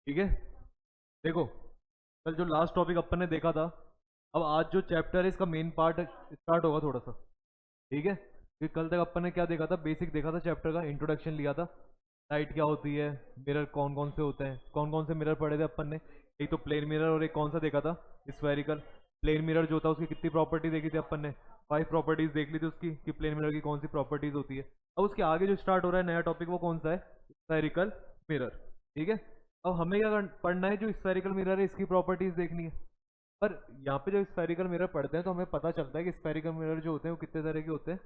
ठीक है। देखो, कल जो लास्ट टॉपिक अपन ने देखा था, अब आज जो चैप्टर है इसका मेन पार्ट स्टार्ट होगा थोड़ा सा। ठीक है, क्योंकि कल तक अपन ने क्या देखा था, बेसिक देखा था, चैप्टर का इंट्रोडक्शन लिया था। लाइट क्या होती है, मिरर कौन कौन से होते हैं, कौन कौन से मिरर पढ़े थे अपन ने। एक तो प्लेन मिरर और एक कौन सा देखा था, स्फेरिकल। प्लेन मिरर जो था उसकी कितनी प्रॉपर्टी देखी थी अपन ने, 5 प्रॉपर्टीज देख ली थी उसकी कि प्लेन मिरर की कौन सी प्रॉपर्टीज होती है। अब उसके आगे जो स्टार्ट हो रहा है नया टॉपिक वो कौन सा है, स्फेरिकल मिरर। ठीक है, अब हमें क्या पढ़ना है, जो स्फेरिकल मिरर है इसकी प्रॉपर्टीज देखनी है। पर यहाँ पे जब स्फेरिकल मिरर पढ़ते हैं तो हमें पता चलता है कि स्फेरिकल मिरर जो होते हैं वो कितने तरह के होते हैं।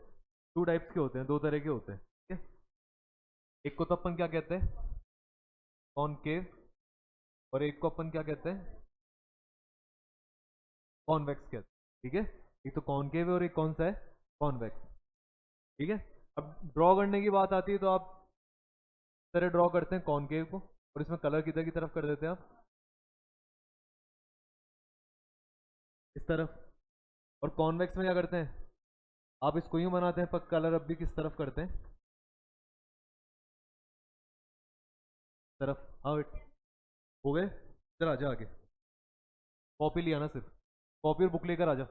2 टाइप्स के होते हैं, 2 तरह के होते हैं। ठीक है, एक को तो अपन क्या कहते हैं, कॉनकेव, और एक को अपन क्या कहते हैं, कॉन्वेक्स कहते हैं। ठीक है, एक तो कॉनकेव है और एक कौन सा है, कॉन्वेक्स। ठीक है, अब ड्रॉ करने की बात आती है तो आप इस तरह ड्रॉ करते हैं कॉनकेव को, और इसमें कलर किधर की तरफ कर देते हैं आप, इस तरफ। और कॉन्वेक्स में क्या करते हैं, आप इसको यूं बनाते हैं, पर कलर अब भी किस तरफ करते हैं, इस तरफ। हाँ वेट, हो गए, इधर आ जा आगे। कॉपी लिया ना सिर्फ, कॉपी और बुक लेकर आ जा।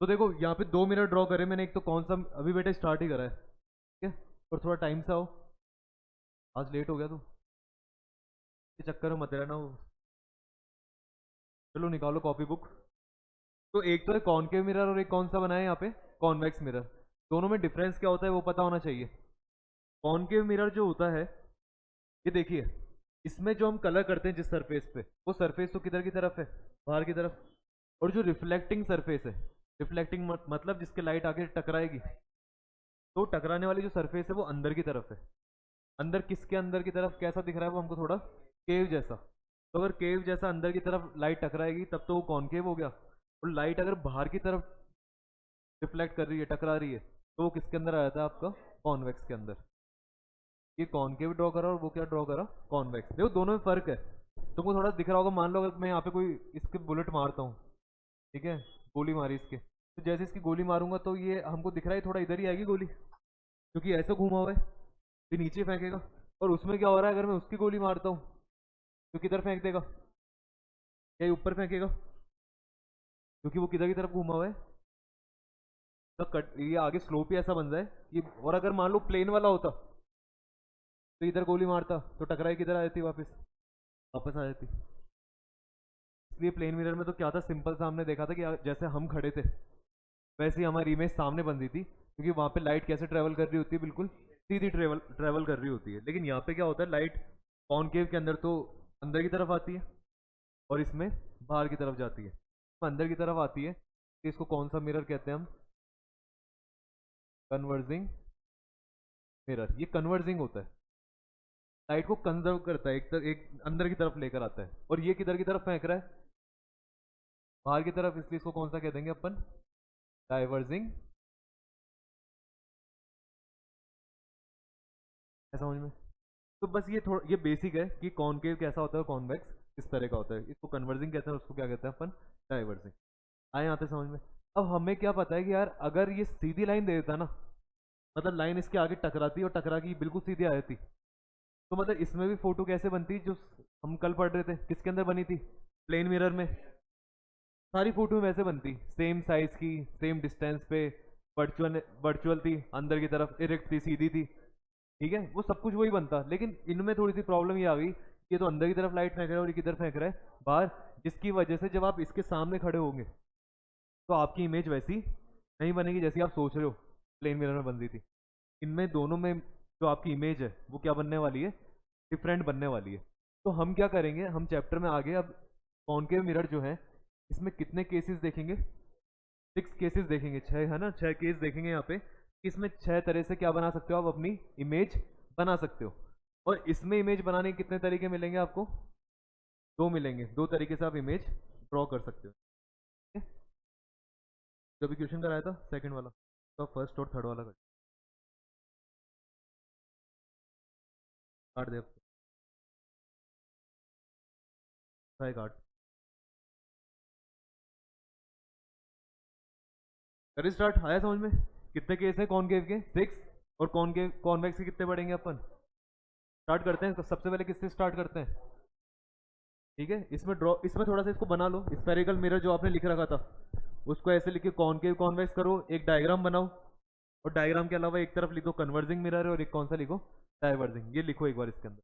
तो देखो यहाँ पे 2 मिनट ड्रॉ करे मैंने, एक तो कौन सा, अभी बेटा स्टार्ट ही करा है। ठीक है, और थोड़ा टाइम से आओ, आज लेट हो गया तू, ये चक्कर में मत रहना वो। चलो निकालो कॉपी बुक। तो एक तो है कॉनकेव मिरर और एक कौन सा बनाया है यहाँ पे, कॉन्वेक्स मिरर। दोनों में डिफरेंस क्या होता है वो पता होना चाहिए। कॉनकेव मिरर जो होता है, ये देखिए, इसमें जो हम कलर करते हैं जिस सरफेस पे, वो सरफेस तो किधर की तरफ है, बाहर की तरफ। और जो रिफ्लेक्टिंग सरफेस है, रिफ्लेक्टिंग मतलब जिसके लाइट आगे टकराएगी, तो टकराने वाली जो सरफेस है वो अंदर की तरफ है। अंदर किसके अंदर की तरफ कैसा दिख रहा है वो हमको थोड़ा, केव जैसा। तो अगर केव जैसा अंदर की तरफ लाइट टकराएगी तब तो वो कॉनकेव हो गया। और लाइट अगर बाहर की तरफ रिफ्लेक्ट कर रही है, टकरा रही है, तो वो किसके अंदर आया था आपका, कॉन्वेक्स के अंदर। ये कॉनकेव ड्रॉ करा और वो क्या ड्रॉ करा, कॉन्वेक्स। देखो दोनों में फर्क है, तुमको थोड़ा दिख रहा होगा। मान लो अगर मैं यहाँ पे कोई इसके बुलेट मारता हूँ, ठीक है, गोली मारी इसके, तो जैसे इसकी गोली मारूंगा तो ये हमको दिख रहा है थोड़ा इधर ही आएगी गोली, क्योंकि ऐसा घूमा हुआ है, ये नीचे फेंकेगा। और उसमें क्या हो रहा है, अगर मैं उसकी गोली मारता हूँ तो किधर फेंक देगा, क्या ये ऊपर फेंकेगा, क्योंकि वो किधर की तरफ घूमा हुआ है। तो कट, ये आगे स्लोप ही ऐसा बन जाए कि, और अगर मान लो प्लेन वाला होता तो इधर गोली मारता तो टकराई किधर आ जाती, वापस वापस आ जाती। इसलिए प्लेन मिरर में तो क्या था, सिंपल सा हमने देखा था कि जैसे हम खड़े थे वैसे ही हमारी इमेज सामने बन रही थी, क्योंकि वहां पे लाइट कैसे ट्रेवल कर रही होती है, बिल्कुल सीधी ट्रेवल ट्रेवल कर रही होती है। लेकिन यहाँ पे क्या होता है, लाइट कॉनकेव के अंदर तो अंदर की तरफ आती है, और इसमें बाहर की तरफ जाती है। तो अंदर की तरफ आती है तो इसको कौन सा मिरर कहते हैं हम, कन्वर्जिंग मिरर। ये कन्वर्जिंग होता है, लाइट को कंजर्व करता है, एक अंदर की तरफ लेकर आता है। और ये किधर की तरफ फेंक रहा है, बाहर की तरफ, इसलिए इसको कौन सा कह देंगे अपन, डाइवर्जिंग। है समझ में। तो बस ये थोड़ा ये बेसिक है कि कॉनकेव कैसा होता है, कॉन्वेक्स किस तरह का होता है। इसको कन्वर्जिंग कहते हैं, उसको क्या कहते हैं अपन, डाइवर्जिंग। आए आते समझ में। अब हमें क्या पता है कि यार अगर ये सीधी लाइन दे देता ना, मतलब लाइन इसके आगे टकराती और टकरा की बिल्कुल सीधी आ जाती, तो मतलब इसमें भी फोटो कैसे बनती, जो हम कल पढ़ रहे थे किसके अंदर बनी थी, प्लेन मिरर में। सारी फोटो वैसे बनती, सेम साइज की, सेम डिस्टेंस पे, वर्चुअल वर्चुअल थी, अंदर की तरफ इरेक्ट थी, सीधी थी। ठीक है, वो सब कुछ वही बनता, लेकिन इनमें थोड़ी सी प्रॉब्लम ये आ गई, ये तो अंदर की तरफ लाइट फेंक रहा है और ये किधर फेंक रहा है, बाहर। जिसकी वजह से जब आप इसके सामने खड़े होंगे तो आपकी इमेज वैसी नहीं बनेगी जैसी आप सोच रहे हो प्लेन मिरर में बन रही थी। इनमें दोनों में जो आपकी इमेज है वो क्या बनने वाली है, डिफरेंट बनने वाली है। तो हम क्या करेंगे, हम चैप्टर में आगे अब कॉनकेव मिरर जो है, इसमें कितने केसेस देखेंगे, 6 केसेस देखेंगे, 6 है ना, 6 केस देखेंगे यहाँ पे। इसमें 6 तरह से क्या बना सकते हो आप, अपनी इमेज बना सकते हो। और इसमें इमेज बनाने के कितने तरीके मिलेंगे आपको, 2 मिलेंगे। 2 तरीके से आप इमेज ड्रॉ कर सकते हो। ठीक है? जो भी क्वेश्चन कराया था सेकंड वाला, तो फर्स्ट और थर्ड वाला काट दे अब, ट्राई काट कर स्टार्ट। आया समझ में, कितने केस है कॉनकेव के, 6। और कॉनकेव कॉन्वेक्स के कितने पढ़ेंगे अपन, स्टार्ट करते हैं, सबसे पहले किससे स्टार्ट करते हैं? ठीक है, इसमें ड्रॉ, इसमें थोड़ा सा इसको बना लो, स्फेरिकल मिरर जो आपने लिख रखा था उसको ऐसे लिख के कॉनकेव कॉन्वेक्स करो, एक डायग्राम बनाओ, और डायग्राम के अलावा एक तरफ लिखो कन्वर्जिंग मिरर है और एक कौन सा लिखो, डाइवर्जिंग। ये लिखो एक बार इसके अंदर।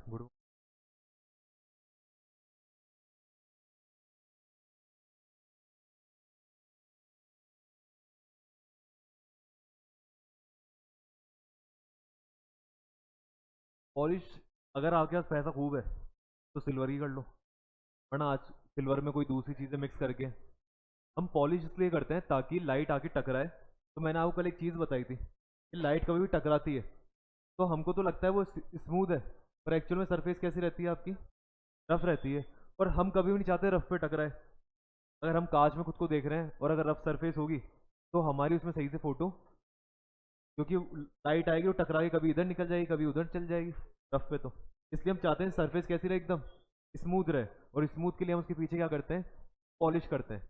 गुड। पॉलिश, अगर आपके पास पैसा खूब है तो सिल्वर की कर लो, वरना आज सिल्वर में कोई दूसरी चीज़ें मिक्स करके। हम पॉलिश इसलिए करते हैं ताकि लाइट आके टकराए। तो मैंने आपको कल एक चीज़ बताई थी कि लाइट कभी भी टकराती है तो हमको तो लगता है वो स्मूथ है, पर एक्चुअल में सरफेस कैसी रहती है आपकी, रफ रहती है। और हम कभी भी नहीं चाहते रफ पे टकराए। अगर हम कांच में खुद को देख रहे हैं और अगर रफ सरफेस होगी तो हमारी उसमें सही से फोटो, क्योंकि लाइट आएगी वो टकरा के कभी इधर निकल जाएगी कभी उधर चल जाएगी रफ पे। तो इसलिए हम चाहते हैं सरफेस कैसी रहे, एकदम स्मूथ रहे। और स्मूथ के लिए हम उसके पीछे क्या करते हैं, पॉलिश करते हैं,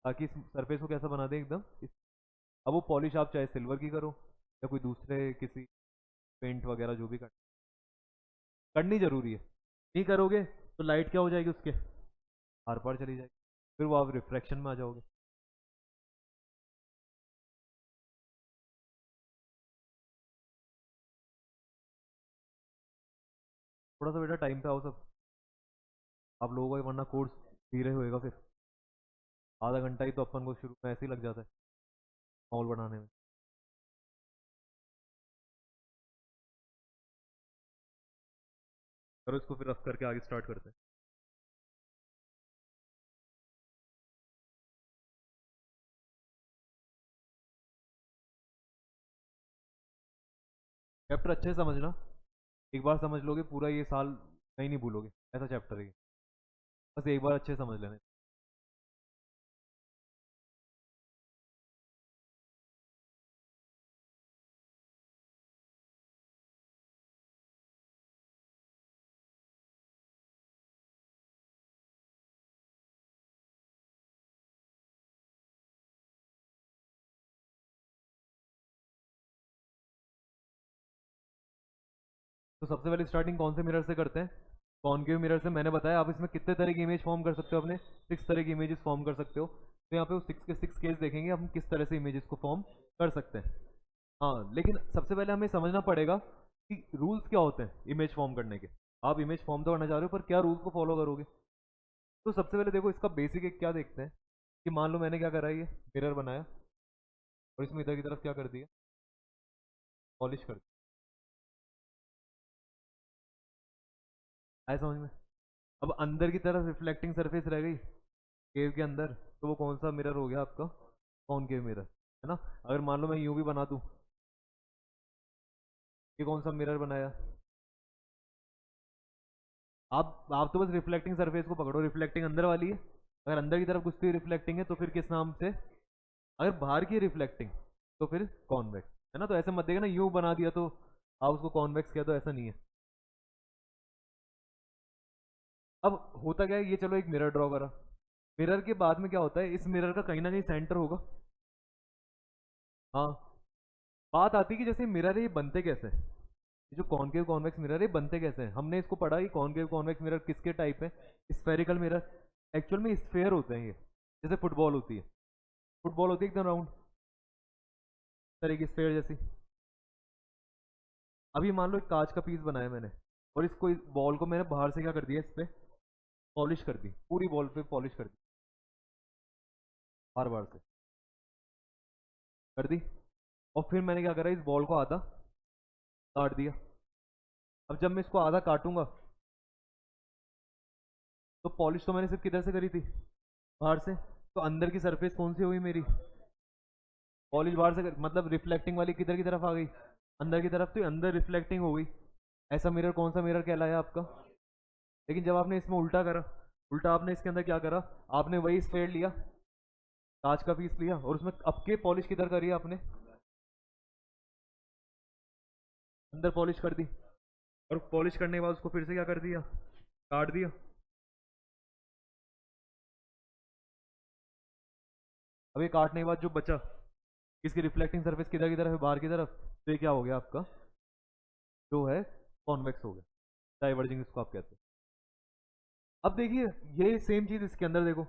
ताकि इस सरफेस को कैसा बना दें, एकदम अब वो पॉलिश आप चाहे सिल्वर की करो या कोई दूसरे किसी पेंट वगैरह जो भी करनी जरूरी है। नहीं करोगे तो लाइट क्या हो जाएगी, उसके आर पार चली जाएगी, फिर वो आप रिफ्रैक्शन में आ जाओगे। थोड़ा सा बेटा टाइम पे आओ सब, आप लोगों का वरना कोर्स धीरे होएगा फिर। आधा घंटा ही तो अपन को शुरू में ऐसे ही लग जाता है माहौल बनाने में। करो इसको फिर रफ करके आगे स्टार्ट करते हैं। चैप्टर अच्छे से समझना, एक बार समझ लोगे पूरा ये साल कहीं नहीं भूलोगे, ऐसा चैप्टर है ये। बस एक बार अच्छे से समझ लेना। तो सबसे पहले स्टार्टिंग कौन से मिरर से करते हैं, कॉनकेव मिरर से। मैंने बताया आप इसमें कितने तरह की इमेज फॉर्म कर सकते हो, अपने 6 तरह की इमेजेस फॉर्म कर सकते हो। तो यहाँ पे वो 6 के 6 केस देखेंगे हम किस तरह से इमेजेस को फॉर्म कर सकते हैं। हाँ, लेकिन सबसे पहले हमें समझना पड़ेगा कि रूल्स क्या होते हैं इमेज फॉर्म करने के। आप इमेज फॉर्म तो करना चाह रहे हो पर क्या रूल्स को फॉलो करोगे। तो सबसे पहले देखो इसका बेसिक एक क्या देखते हैं कि मान लो मैंने क्या करा, ये मिरर बनाया और इसमें इधर की तरफ क्या कर दिया, पॉलिश कर दिया। आया समझ में? अब अंदर की तरफ रिफ्लेक्टिंग सरफेस रह गई केव के अंदर, तो वो कौन सा मिरर हो गया आपका, कॉनकेव मिरर, है ना। अगर मान लो मैं यूं भी बना दूं, ये कौन सा मिरर बनाया। आप तो बस रिफ्लेक्टिंग सरफेस को पकड़ो, रिफ्लेक्टिंग अंदर वाली है। अगर अंदर की तरफ घुसती हुई रिफ्लेक्टिंग है तो फिर किस नाम से, अगर बाहर की रिफ्लेक्टिंग तो फिर कॉन्वेक्स, है ना। तो ऐसे मत देगा ना यूं बना दिया तो आप उसको कॉन्वेक्स किया, तो ऐसा नहीं है। अब होता क्या है, ये चलो एक मिरर ड्रॉ करा, मिरर के बाद में क्या होता है, इस मिरर का कहीं ना कहीं सेंटर होगा। हाँ, बात आती है कि जैसे मिरर है ये बनते कैसे हैं, ये जो कॉनकेव कॉन्वेक्स मिरर है ये बनते कैसे हैं। हमने इसको पढ़ा कि कॉनकेव कॉन्वेक्स मिरर किसके टाइप है, स्फेरिकल मिरर। एक्चुअल में स्फेयर होते हैं ये, जैसे फुटबॉल होती है, फुटबॉल होती है एकदम राउंड तरह की स्फेयर जैसी। अभी मान लो एक कांच का पीस बनाया मैंने, और इसको, इस बॉल को मैंने बाहर से क्या कर दिया, इस पे पॉलिश कर दी, पूरी बॉल पे पॉलिश कर दी, बार बार से कर दी। और फिर मैंने क्या करा, इस बॉल को आधा काट दिया। अब जब मैं इसको आधा काटूंगा तो पॉलिश तो मैंने सिर्फ किधर से करी थी, बाहर से। तो अंदर की सरफेस कौन सी हुई मेरी, पॉलिश बाहर से मतलब रिफ्लेक्टिंग वाली किधर की तरफ आ गई, अंदर की तरफ। तो अंदर रिफ्लेक्टिंग हो गई, ऐसा मिरर कौन सा मिरर कहलाया आपका? लेकिन जब आपने इसमें उल्टा करा, उल्टा आपने इसके अंदर क्या करा, आपने वही स्फेयर लिया, कांच का पीस लिया, और उसमें अब के पॉलिश किधर करी आपने? अंदर पॉलिश कर दी, और पॉलिश करने के बाद उसको फिर से क्या कर दिया, काट दिया। अब ये काटने के बाद जो बचा, इसकी रिफ्लेक्टिंग सरफेस किधर की तरफ है, बाहर की तरफ, तो ये क्या हो गया आपका, जो है कॉन्वेक्स हो गया, डाइवर्जिंग इसको आप कहते हैं। अब देखिए ये सेम चीज इसके अंदर देखो,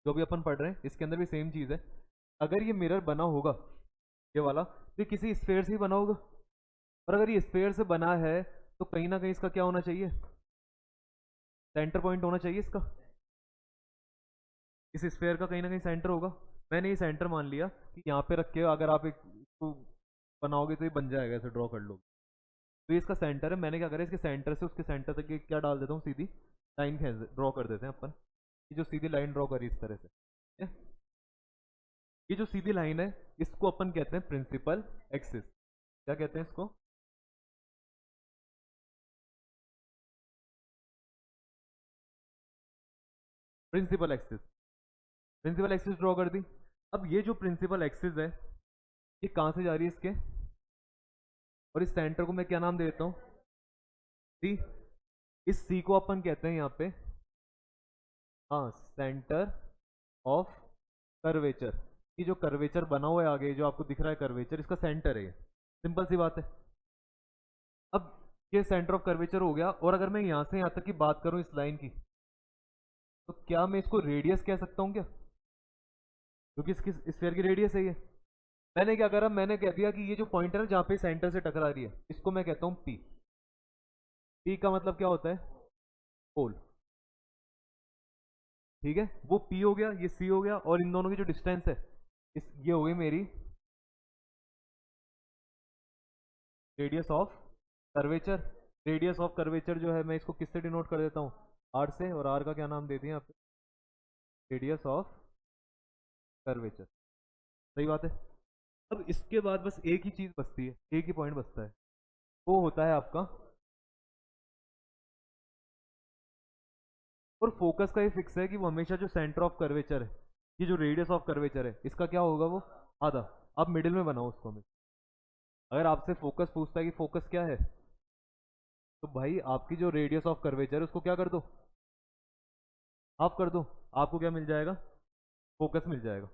जो भी अपन पढ़ रहे हैं इसके अंदर भी सेम चीज है। अगर ये मिरर बना होगा ये वाला, तो ये किसी स्फेयर से ही बना होगा, और अगर ये स्फेयर से बना है तो कहीं ना कहीं इसका क्या होना चाहिए, सेंटर पॉइंट होना चाहिए इसका, इस स्फेयर का कहीं ना कहीं सेंटर होगा। मैंने ये सेंटर मान लिया कि यहाँ पे रख के अगर आप एक इसको बनाओगे तो ये बन जाएगा, ऐसे ड्रॉ कर लो, तो ये इसका सेंटर है। मैंने क्या करा, इसके सेंटर से उसके सेंटर तक ये क्या डाल देता हूँ, सीधी लाइन ड्रॉ कर देते हैं अपन, ये जो सीधी लाइन ड्रॉ करी इस तरह से, ठीक है? ये जो सीधी लाइन है इसको अपन कहते हैं प्रिंसिपल एक्सिस। क्या कहते हैं इसको? Principal axis. Principal axis draw कर दी। अब ये जो प्रिंसिपल एक्सिस है ये कहाँ से जा रही है इसके, और इस सेंटर को मैं क्या नाम दे देता हूँ, सी। इस सी को अपन कहते हैं यहाँ पे, हाँ, सेंटर ऑफ कर्वेचर। ये जो कर्वेचर बना हुआ है आगे, जो आपको दिख रहा है कर्वेचर, इसका सेंटर है ये। सिंपल सी बात है। अब ये सेंटर ऑफ कर्वेचर हो गया, और अगर मैं यहाँ से यहाँ तक की बात करूँ इस लाइन की, तो क्या मैं इसको रेडियस कह सकता हूँ क्या, क्योंकि इसकी स्फीयर की रेडियस है ये। मैंने क्या करा, मैंने कह दिया कि ये जो पॉइंट है ना जहाँ पे सेंटर से टकरा रही है, इसको मैं कहता हूँ पी। पी का मतलब क्या होता है, पोल, ठीक है? वो पी हो गया, ये सी हो गया, और इन दोनों की जो डिस्टेंस है ये हो गई मेरी radius of curvature. Radius of curvature जो है मैं इसको किससे डिनोट कर देता हूँ, आर से, और आर का क्या नाम दे दिया आप, रेडियस ऑफ कर्वेचर। सही बात है। अब इसके बाद बस एक ही चीज बचती है, एक ही पॉइंट बचता है, वो होता है आपका, और फोकस का ये फिक्स है कि वो हमेशा जो सेंटर ऑफ कर्वेचर है, ये जो रेडियस ऑफ कर्वेचर है, इसका क्या होगा, वो आधा। आप मिडिल में बनाओ उसको हमें। अगर आपसे फोकस पूछता है कि फोकस क्या है, तो भाई आपकी जो रेडियस ऑफ कर्वेचर है उसको क्या कर दो, हाफ कर दो, आपको क्या मिल जाएगा, फोकस मिल जाएगा।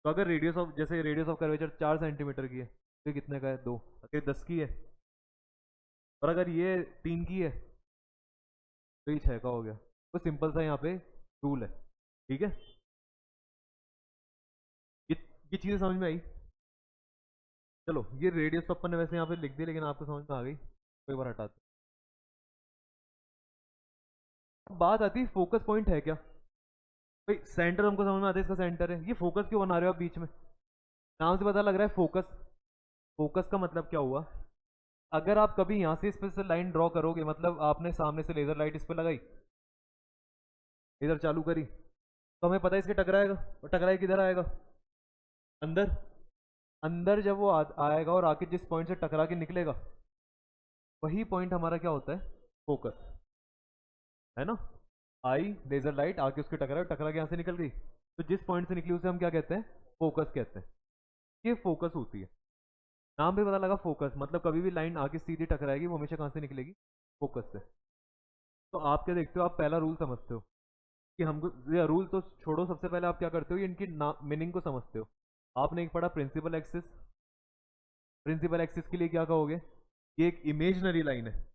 तो अगर रेडियस ऑफ, जैसे रेडियस ऑफ कर्वेचर 4 सेंटीमीटर की है, तो ये कितने का है, 2। अगर ये 10 की है, और अगर ये 3 की है, तो ये 6 का हो गया। तो सिंपल सा यहाँ पे रूल है, ठीक है? ये ये चीज़ें समझ में आई? चलो, ये रेडियस तो अपन ने वैसे यहाँ पे लिख दी, लेकिन आपको समझ में आ गई, कोई बार हटाते। अब बात आती है फोकस पॉइंट है क्या। भाई सेंटर हमको समझ में आता है, इसका सेंटर है, ये फोकस क्यों बना रहे हो आप बीच में, नाम से पता लग रहा है फोकस। फोकस का मतलब क्या हुआ, अगर आप कभी यहाँ से इस पे से लाइन ड्रॉ करोगे, मतलब आपने सामने से लेजर लाइट इस पे लगाई, इधर चालू करी, तो हमें पता है इसके टकराएगा, और टकराए किधर आएगा, अंदर। अंदर जब वो आएगा और आके जिस पॉइंट से टकरा के निकलेगा, वही पॉइंट हमारा क्या होता है, फोकस, है ना? आई लेजर लाइट आके उसके टकरा, टकरा के यहाँ से निकल गई, तो जिस पॉइंट से निकली उसे हम क्या कहते हैं, फोकस कहते हैं। ये फोकस होती है, नाम भी पता लगा फोकस, मतलब कभी भी लाइन आके सीधी टकराएगी, वो हमेशा कहाँ से निकलेगी, फोकस से। तो आप क्या देखते हो, आप पहला रूल समझते हो कि हमको, ये रूल तो छोड़ो, सबसे पहले आप क्या करते हो, ये इनकी मीनिंग को समझते हो। आपने एक पढ़ा प्रिंसिपल एक्सिस। प्रिंसिपल एक्सिस के लिए क्या कहोगे, ये एक इमेजनरी लाइन है।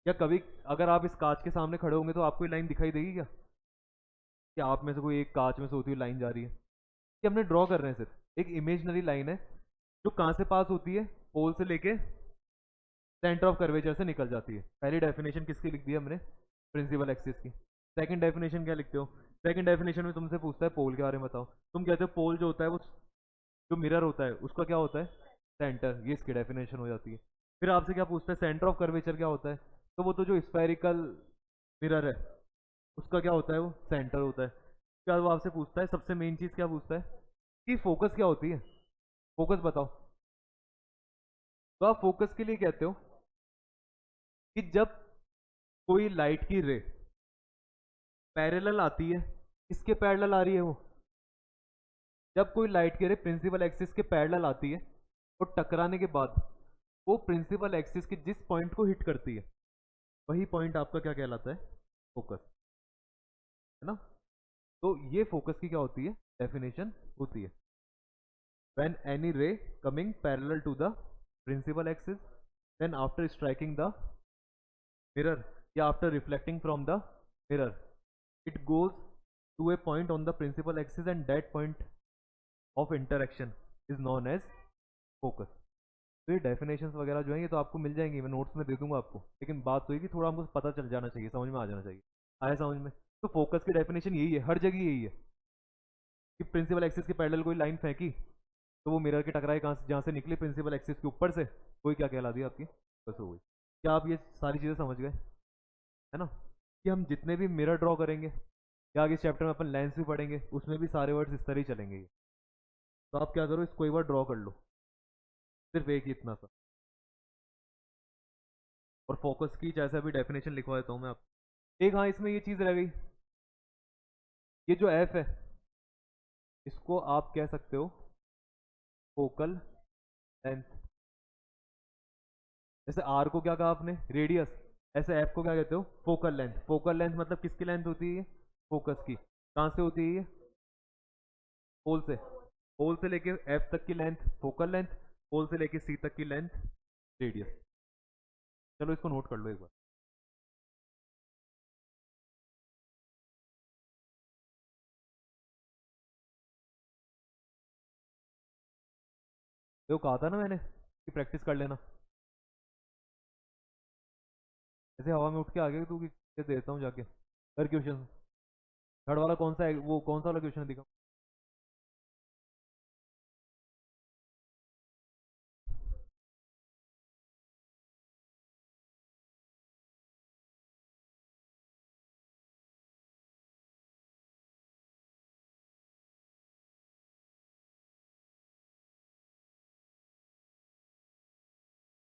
या कभी अगर आप इस कांच के सामने खड़े होंगे तो आपको ये लाइन दिखाई देगी क्या, कि आप में से कोई एक कांच में से होती हुई लाइन जा रही है, कि हमने ड्रॉ कर रहे हैं, सिर्फ एक इमेजनरी लाइन है, जो कहाँ से पास होती है, पोल से लेके सेंटर ऑफ कर्वेचर से निकल जाती है। पहली डेफिनेशन किसकी लिख दी हमने, प्रिंसिपल एक्सिस की। सेकंड डेफिनेशन क्या लिखते हो, सेकंड डेफिनेशन में तुमसे पूछता है पोल के बारे में बताओ, तुम कहते हो पोल जो होता है वो, जो मिरर होता है उसका क्या होता है, सेंटर, ये इसकी डेफिनेशन हो जाती है। फिर आपसे क्या पूछता है, सेंटर ऑफ कर्वेचर क्या होता है, तो वो तो जो स्फेरिकल मिरर है उसका क्या होता है, वो सेंटर होता है। उसके बाद वो आपसे पूछता है, सबसे मेन चीज़ क्या पूछता है, कि फोकस क्या होती है, फोकस बताओ। तो आप फोकस के लिए कहते हो कि जब कोई लाइट की रे पैरेलल आती है, किसके पैरेलल आ रही है वो? जब कोई लाइट की रे प्रिंसिपल एक्सिस के पैरेलल आती है और टकराने के बाद वो प्रिंसिपल एक्सिस के जिस पॉइंट को हिट करती है, वही पॉइंट आपका क्या कहलाता है? फोकस, है ना? तो ये फोकस की क्या होती है? डेफिनेशन होती है। when any ray coming parallel to the principal axis, then after striking the mirror या after reflecting from the mirror, it goes to a point on the principal axis and that point of interaction is known as focus. तो ये definitions वगैरह जो है ये तो आपको मिल जाएंगी, मैं नोट्स में दे दूंगा आपको, लेकिन बात तो ये कि थोड़ा हमको पता चल जाना चाहिए, समझ में आ जाना चाहिए। आया समझ में? तो फोकस की डेफिनेशन यही है, हर जगह यही है कि प्रिंसिपल एक्सिस के पैरेलल कोई लाइन फेंकी तो वो मिरर के टकराए कहाँ से, जहाँ से निकली प्रिंसिपल एक्सिस के ऊपर से, कोई क्या कहला दी आपकी? बस हो गई। क्या आप ये सारी चीज़ें समझ गए? है ना? कि हम जितने भी मिरर ड्रॉ करेंगे या आगे इस चैप्टर में अपन लेंस भी पढ़ेंगे, उसमें भी सारे वर्ड्स इस तरह ही चलेंगे। तो आप क्या करो, इसको एक बार ड्रॉ कर लो, सिर्फ एक ही इतना सा। और फोकस की जैसा भी डेफिनेशन लिखवा देता हूँ मैं आप। एक हाँ इसमें ये चीज़ रह गई, ये जो एफ है इसको आप कह सकते हो फोकल लेंथ। जैसे आर को क्या कहा आपने? रेडियस। ऐसे एफ को क्या कहते हो? Focal length. फोकल लेंथ मतलब किसकी लेंथ होती है? फोकस की। कहाँ से होती है ये? होल से। होल से लेके एफ तक की लेंथ फोकल लेंथ, होल से लेके सी तक की लेंथ रेडियस। चलो इसको नोट कर लो एक बार। देखो कहा था ना मैंने कि प्रैक्टिस कर लेना। ऐसे हवा में उठ के आ गया तू कि देता हूँ जाके कर क्वेश्चन। थर्ड वाला कौन सा है, वो कौन सा वाला क्वेश्चन है दिखा?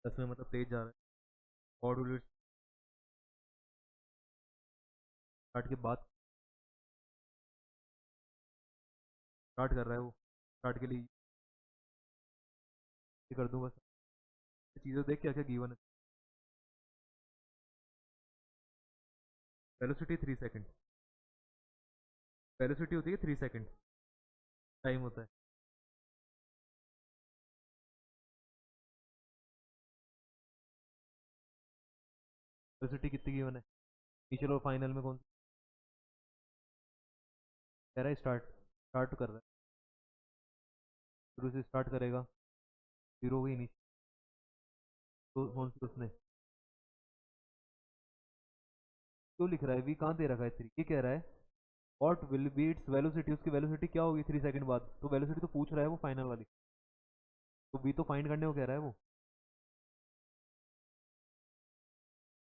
दस में मतलब तेज जा रहा है। और स्टार्ट के बाद स्टार्ट कर रहा है वो, स्टार्ट के लिए ये कर दूँ बस। चीज़ें देख क्या क्या गिवन है। Velocity 3 second. वेलोसिटी होती है 3 सेकंड, टाइम होता है। वेलोसिटी कितनी गिवन है? इनिशियल और फाइनल में कौन सा कह रहा है? स्टार्ट, स्टार्ट कर रहा है, शुरू से स्टार्ट करेगा, जीरो हुई नहीं। तो कौन सी उसने क्यों लिख रहा है? वी कहाँ दे रखा है? थ्री ये कह रहा है what will be its velocity, उसकी वेलोसिटी क्या होगी 3 सेकंड बाद? तो वेलोसिटी तो पूछ रहा है वो फाइनल वाली, तो वी तो फाइंड करने को कह रहा है वो।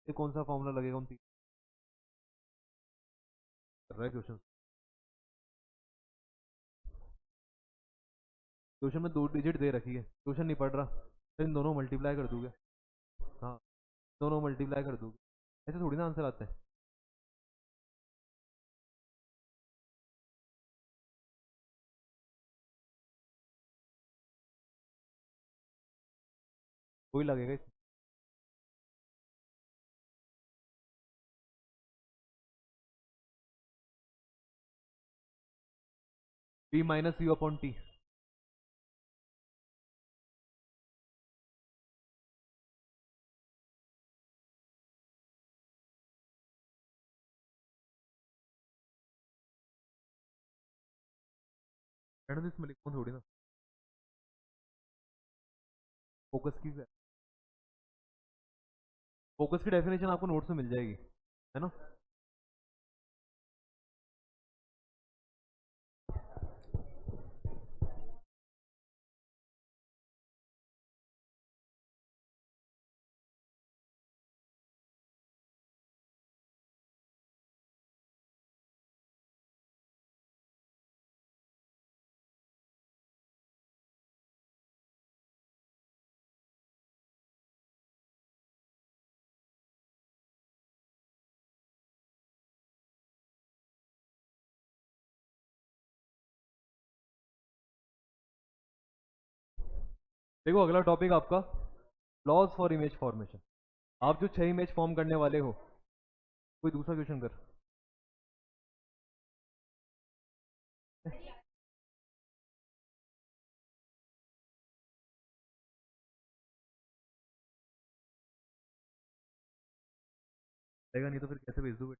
ये कौन सा फॉर्मूला लगेगा उन तीन? कर रहा है क्वेश्चन। क्वेश्चन में 2 डिजिट दे रखी है, क्वेश्चन नहीं पढ़ रहा तो इन दोनों मल्टीप्लाई कर दूंगे। हाँ, दोनों मल्टीप्लाई कर दूंगे, ऐसे थोड़ी ना आंसर आता है। कोई लगेगा इसमें। B minus U upon T. इसमें लिखूँ थोड़ी ना। फोकस की फोकस की डेफिनेशन आपको नोट्स में मिल जाएगी, है ना? देखो अगला टॉपिक आपका लॉज फॉर इमेज फॉर्मेशन। आप जो 6 इमेज फॉर्म करने वाले हो, कोई दूसरा क्वेश्चन कर। रहेगा नहीं तो फिर कैसे भेज दूँ?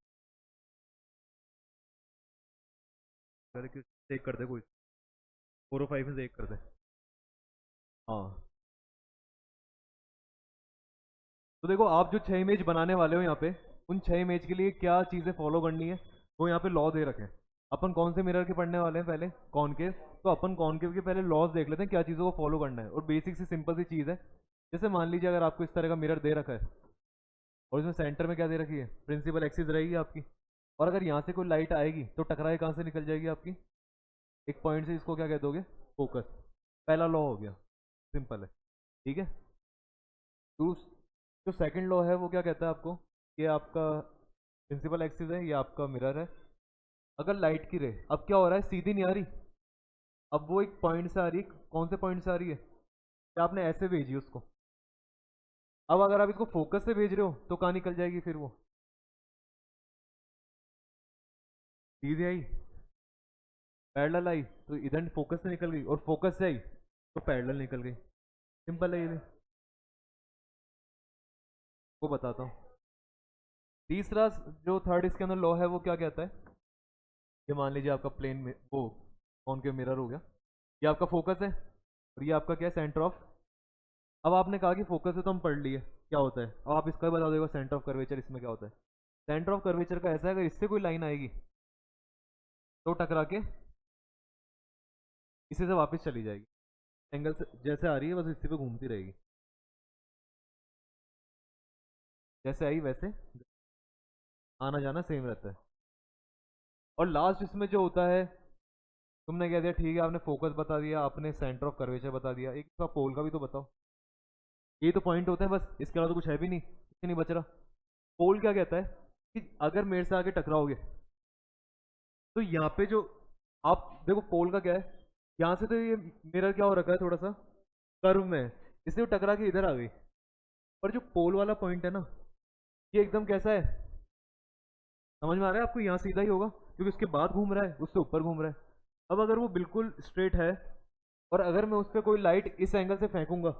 पहले क्यों एक कर दे, कोई 4 और 5 में से एक कर दे। हाँ, तो देखो आप जो 6 इमेज बनाने वाले हो यहाँ पे, उन 6 इमेज के लिए क्या चीज़ें फॉलो करनी है, वो यहाँ पे लॉ दे रखे हैं। अपन कौन से मिरर के पढ़ने वाले हैं पहले? कॉनकेव। तो अपन कॉनकेव के पहले लॉज देख लेते हैं, क्या चीज़ों को फॉलो करना है। और बेसिक सी सिंपल सी चीज़ है, जैसे मान लीजिए अगर आपको इस तरह का मिरर दे रखा है और इसमें सेंटर में क्या दे रखी है, प्रिंसिपल एक्सिस रहेगी आपकी। और अगर यहाँ से कोई लाइट आएगी तो टकरा के कहाँ से निकल जाएगी आपकी? एक पॉइंट से। इसको क्या कह दोगे? फोकस। पहला लॉ हो गया, सिंपल है, ठीक है। जो सेकंड लॉ है वो क्या कहता है आपको? ये आपका प्रिंसिपल एक्सिस है, ये आपका मिरर है। अगर लाइट की रे अब क्या हो रहा है, सीधी नहीं आ रही, अब वो एक पॉइंट से आ रही है। कौन से पॉइंट से आ रही है? कि आपने ऐसे भेजी उसको। अब अगर आप इसको फोकस से भेज रहे हो तो कहाँ निकल जाएगी फिर वो? सीधी आई, पैरेलल आई तो इधर फोकस से निकल गई, और फोकस से आई तो पैरेलल निकल गई। सिंपल है ये भी। वो बताता हूँ। तीसरा, जो थर्ड इसके अंदर लॉ है वो क्या कहता है? ये मान लीजिए आपका प्लेन में वो कॉनकेव मिरर हो गया, ये आपका फोकस है और ये आपका क्या है, सेंटर ऑफ। अब आपने कहा कि फोकस है तो हम पढ़ लिए क्या होता है। अब आप इसका भी बता दोगे सेंटर ऑफ कर्वेचर इसमें क्या होता है। सेंटर ऑफ कर्वेचर का ऐसा है, अगर इससे कोई लाइन आएगी तो टकरा के इसी से वापस चली जाएगी। एंगल से जैसे आ रही है बस इसी पे घूमती रहेगी, जैसे आई वैसे आना जाना सेम रहता है। और लास्ट इसमें जो होता है, तुमने कह दिया ठीक है, आपने फोकस बता दिया, आपने सेंटर ऑफ कर्वेचर बता दिया, एक इसका पोल का भी तो बताओ। ये तो पॉइंट होता है बस, इसके अलावा तो कुछ है भी नहीं, कुछ नहीं बच रहा। पोल क्या कहता है कि अगर मेरे से आगे टकराओगे तो यहाँ पे जो, आप देखो पोल का क्या है, यहाँ से तो ये मिरर क्या हो रखा है, थोड़ा सा कर्व में है, इसलिए वो टकरा के इधर आ गई। पर जो पोल वाला पॉइंट है ना, ये एकदम कैसा है, समझ में आ रहा है आपको? यहाँ सीधा ही होगा क्योंकि उसके बाद घूम रहा है, उससे ऊपर घूम रहा है। अब अगर वो बिल्कुल स्ट्रेट है और अगर मैं उस पर कोई लाइट इस एंगल से फेंकूंगा,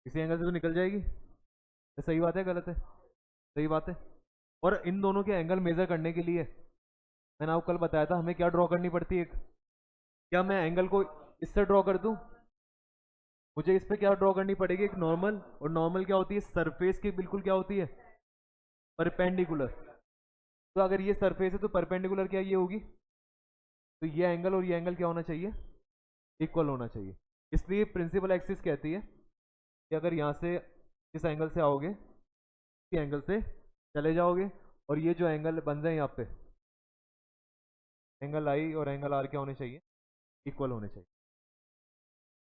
इसी एंगल से तो निकल जाएगी। ये सही बात है गलत है? सही बात है। और इन दोनों के एंगल मेजर करने के लिए मैंने आपको कल बताया था हमें क्या ड्रॉ करनी पड़ती है। एक, क्या मैं एंगल को इससे ड्रॉ कर दूं? मुझे इस पे क्या ड्रॉ करनी पड़ेगी, एक नॉर्मल। और नॉर्मल क्या होती है, सरफेस की बिल्कुल क्या होती है, परपेंडिकुलर। तो अगर ये सरफेस है तो परपेंडिकुलर क्या ये होगी, तो ये एंगल और ये एंगल क्या होना चाहिए, इक्वल होना चाहिए। इसलिए प्रिंसिपल एक्सिस कहती है कि अगर यहाँ से इस एंगल से आओगे, इस एंगल से चले जाओगे, और ये जो एंगल बन जाए यहाँ पे, एंगल आई और एंगल आर क्या होने चाहिए, इक्वल होने चाहिए।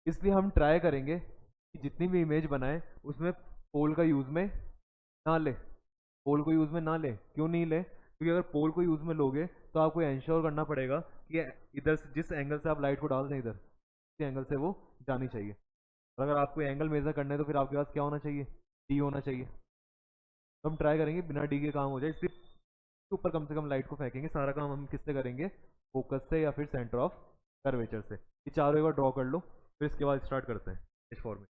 इसलिए हम ट्राई करेंगे कि जितनी भी इमेज बनाए उसमें पोल का यूज में ना ले। पोल को यूज में ना ले, क्यों नहीं ले? क्योंकि अगर पोल को यूज में लोगे तो आपको इंश्योर करना पड़ेगा कि इधर से जिस एंगल से आप लाइट को डाल दें इधर, इस एंगल से वो जानी चाहिए। और अगर आपको एंगल मेजर करना है तो फिर आपके पास क्या होना चाहिए, डी होना चाहिए। तो हम ट्राई करेंगे बिना डी के काम हो जाए, इसलिए ऊपर कम से कम लाइट को फेंकेंगे। सारा काम हम किससे करेंगे, फोकस से या फिर सेंटर ऑफ कर्वेचर से। ये चारों एक बार ड्रॉ कर लो, फिर इसके बाद स्टार्ट करते हैं इस फॉर्मेट।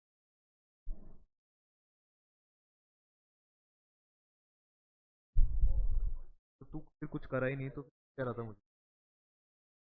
तो तू फिर कुछ करा ही नहीं तो कह रहा था मुझे।